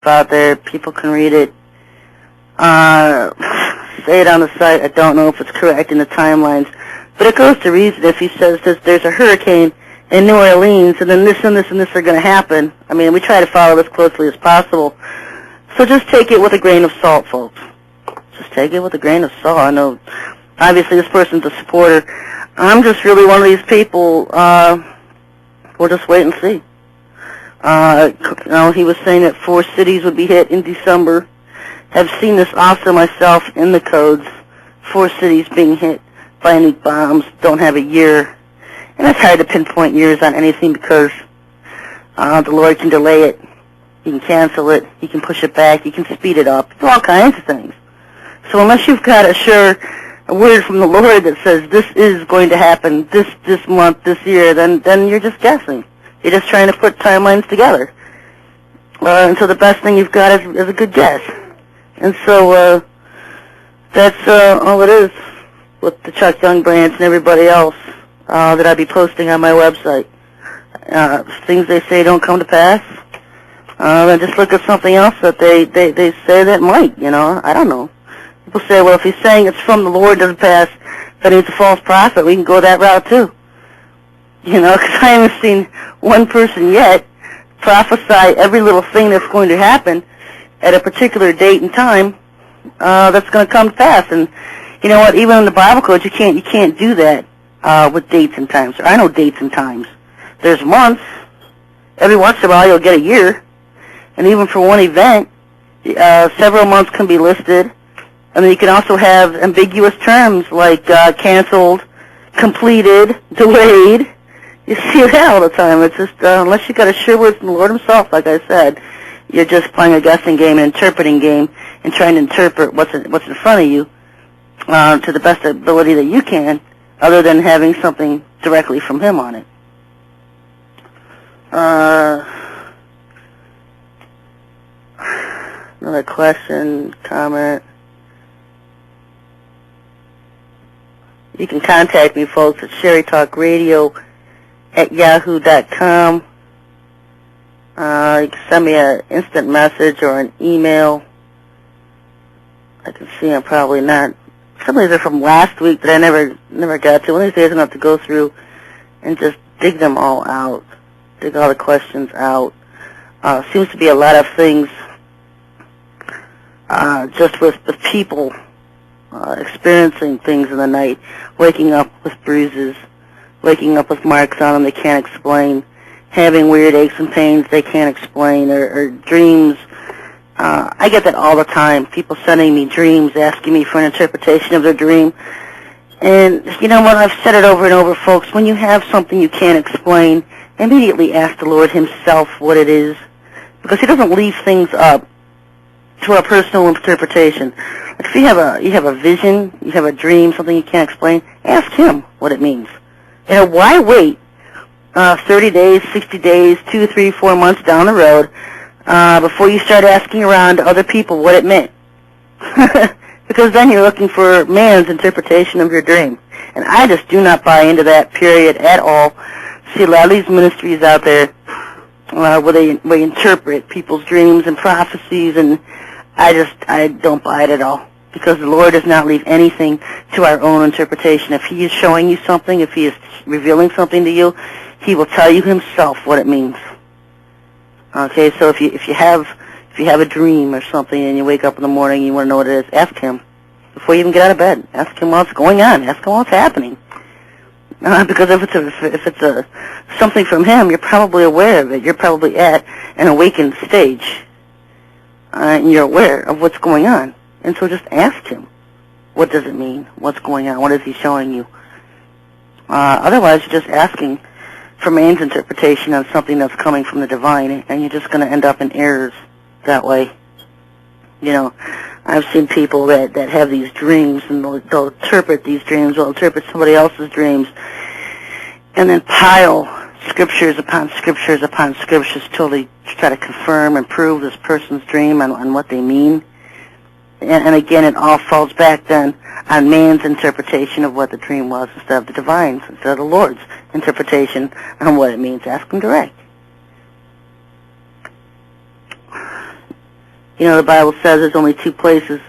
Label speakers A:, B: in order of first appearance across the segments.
A: out there. People can read it. Say it on the site. I don't know if it's correct in the timelines. But it goes to reason if he says there's a hurricane in New Orleans and then this and this and this are going to happen. I mean, we try to follow this closely as possible. So just take it with a grain of salt, folks. Just take it with a grain of salt. I know, obviously, this person's a supporter. I'm just really one of these people. We'll just wait and see. He was saying that 4 cities would be hit in December. Have seen this also myself in the codes. 4 cities being hit by nuke bombs. Don't have a year. And it's hard to pinpoint years on anything because the Lord can delay it. He can cancel it. He can push it back. He can speed it up. All kinds of things. So unless you've got a word from the Lord that says this is going to happen this month, this year, then you're just guessing. You're just trying to put timelines together. And so the best thing you've got is a good guess. And so that's all it is with the Chuck Young branch and everybody else that I'll be posting on my website. Things they say don't come to pass. Then just look at something else that they say that might, I don't know. People say, well, if he's saying it's from the Lord, doesn't pass, then he's a false prophet. We can go that route too. Because I haven't seen one person yet prophesy every little thing that's going to happen at a particular date and time that's going to come to pass. And you know what? Even in the Bible code, you can't do that with dates and times. I know dates and times. There's months. Every once in a while, you'll get a year. And even for one event, several months can be listed. And then you can also have ambiguous terms like canceled, completed, delayed. You see that all the time. It's just, unless you got a sure word from the Lord himself, like I said, you're just playing a guessing game, an interpreting game, and trying to interpret what's in front of you to the best ability that you can, other than having something directly from him on it. Another question, comment. You can contact me, folks, at SherryTalkRadio@yahoo.com. You can send me an instant message or an email. I can see I'm probably not. Some of these are from last week that I never got to. One of these days I'm going to have to go through and just dig them all out, dig all the questions out. Seems to be a lot of things just with people experiencing things in the night, waking up with bruises, waking up with marks on them they can't explain, having weird aches and pains they can't explain, or dreams. I get that all the time. People sending me dreams, asking me for an interpretation of their dream. And you know what? I've said it over and over, folks. When you have something you can't explain, immediately ask the Lord himself what it is, because he doesn't leave things up to our personal interpretation. Like if you have a vision, you have a dream, something you can't explain, ask him what it means. Why wait 30 days, 60 days, 2, 3, 4 months down the road before you start asking around to other people what it meant? Because then you're looking for man's interpretation of your dream. And I just do not buy into that, period, at all. See a lot of these ministries out there where they interpret people's dreams and prophecies, and I don't buy it at all, because the Lord does not leave anything to our own interpretation. If he is showing you something, if he is revealing something to you, he will tell you himself what it means. Okay, so if you have a dream or something and you wake up in the morning and you want to know what it is, ask him before you even get out of bed. Ask him what's going on. Ask him what's happening. Because if it's something from him, you're probably aware of it. You're probably at an awakened stage, and you're aware of what's going on. And so just ask him, what does it mean? What's going on? What is he showing you? Otherwise, you're just asking for man's interpretation of something that's coming from the divine, and you're just going to end up in errors that way. I've seen people that have these dreams, and they'll interpret these dreams, they'll interpret somebody else's dreams, and then pile scriptures upon scriptures upon scriptures till they try to confirm and prove this person's dream and what they mean. And again, it all falls back then on man's interpretation of what the dream was instead of the divine's, instead of the Lord's interpretation on what it means. Ask him direct. You know, the Bible says there's only two places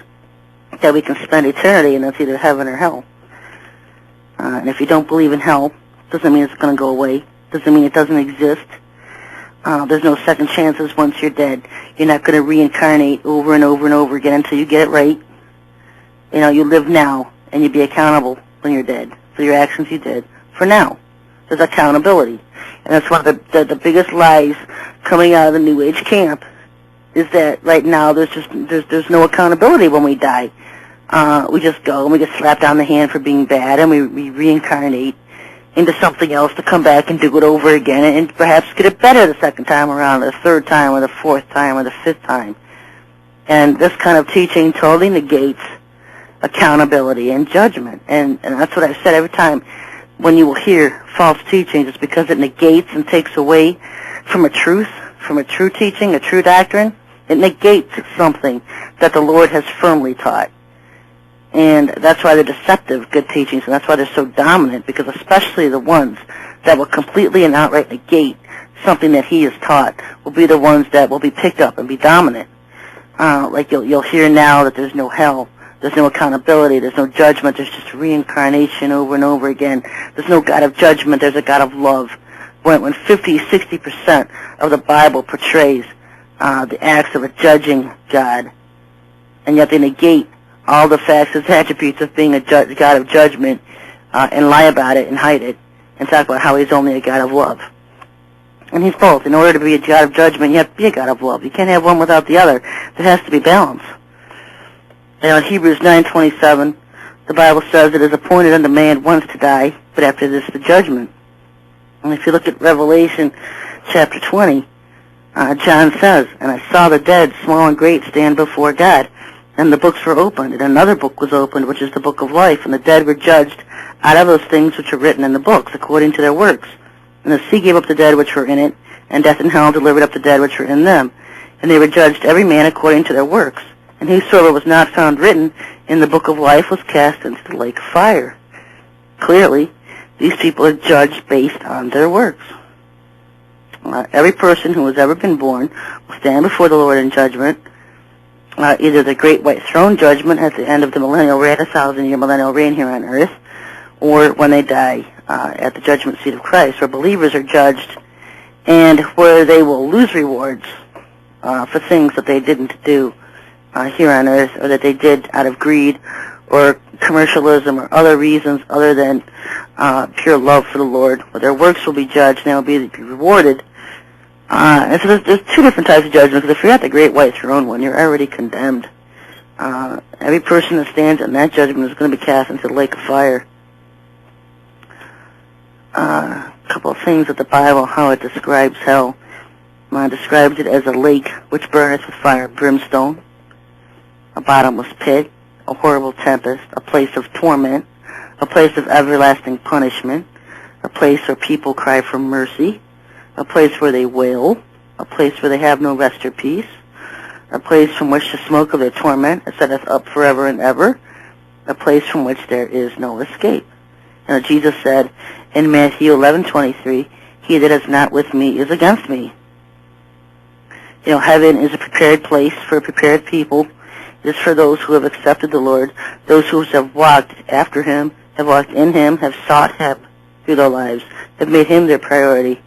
A: that we can spend eternity, and that's either heaven or hell. And if you don't believe in hell, doesn't mean it's going to go away. Doesn't mean it doesn't exist. There's no second chances once you're dead. You're not going to reincarnate over and over and over again until you get it right. You know, you live now, and you be accountable when you're dead for your actions you did. For now, there's accountability. And that's one of the biggest lies coming out of the New Age camp, is that right now there's no accountability when we die. We just go and we get slapped on the hand for being bad, and we reincarnate into something else to come back and do it over again, and perhaps get it better the second time around, or the third time, or the fourth time, or the fifth time. And this kind of teaching totally negates accountability and judgment. And that's what I've said every time when you will hear false teachings. It's because it negates and takes away from a truth, from a true teaching, a true doctrine. It negates something that the Lord has firmly taught. And that's why they're deceptive, good teachings, and that's why they're so dominant, because especially the ones that will completely and outright negate something that he has taught will be the ones that will be picked up and be dominant. Like you'll hear now that there's no hell, there's no accountability, there's no judgment, there's just reincarnation over and over again. There's no God of judgment, there's a God of love. When 50-60% of the Bible portrays the acts of a judging God, and yet they negate all the facts and attributes of being a God of judgment, and lie about it and hide it, and talk about how he's only a God of love. And he's both. In order to be a God of judgment, you have to be a God of love. You can't have one without the other. There has to be balance. Now in Hebrews 9:27, the Bible says it is appointed unto man once to die, but after this the judgment. And if you look at Revelation chapter 20, John says, "And I saw the dead, small and great, stand before God. And the books were opened, and another book was opened, which is the book of life. And the dead were judged out of those things which are written in the books, according to their works. And the sea gave up the dead which were in it, and death and hell delivered up the dead which were in them. And they were judged every man according to their works. And whosoever was not found written in the book of life was cast into the lake of fire." Clearly, these people are judged based on their works. Every person who has ever been born will stand before the Lord in judgment. Either the great white throne judgment at the end of the millennial reign, 1,000-year millennial reign here on earth, or when they die at the judgment seat of Christ, where believers are judged, and where they will lose rewards for things that they didn't do here on earth, or that they did out of greed or commercialism or other reasons other than pure love for the Lord. Where their works will be judged and they will be rewarded. And so there's two different types of judgment, because if you're at the great white throne one, you're already condemned. Every person that stands in that judgment is going to be cast into the lake of fire. A couple of things that the Bible, how it describes hell. Describes it as a lake which burneth with fire and brimstone, a bottomless pit, a horrible tempest, a place of torment, a place of everlasting punishment, a place where people cry for mercy, a place where they wail, a place where they have no rest or peace, a place from which the smoke of their torment setteth up forever and ever, a place from which there is no escape. Now Jesus said in Matthew 11:23, "He that is not with me is against me." You know, heaven is a prepared place for a prepared people. It is for those who have accepted the Lord, those who have walked after him, have walked in him, have sought him through their lives, have made him their priority.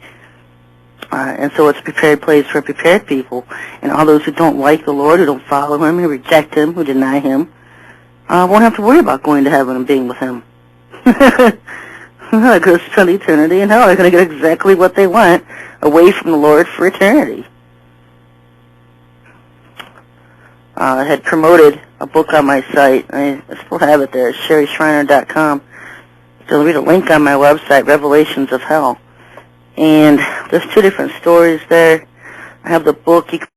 A: And so it's a prepared place for prepared people. And all those who don't like the Lord, who don't follow him, who reject him, who deny him, won't have to worry about going to heaven and being with him. They're going to spend eternity in hell. They're going to get exactly what they want away from the Lord for eternity. I had promoted a book on my site. I still have it there, SherryShriner.com. You'll read a link on my website, Revelations of Hell. And there's two different stories there. I have the book. You can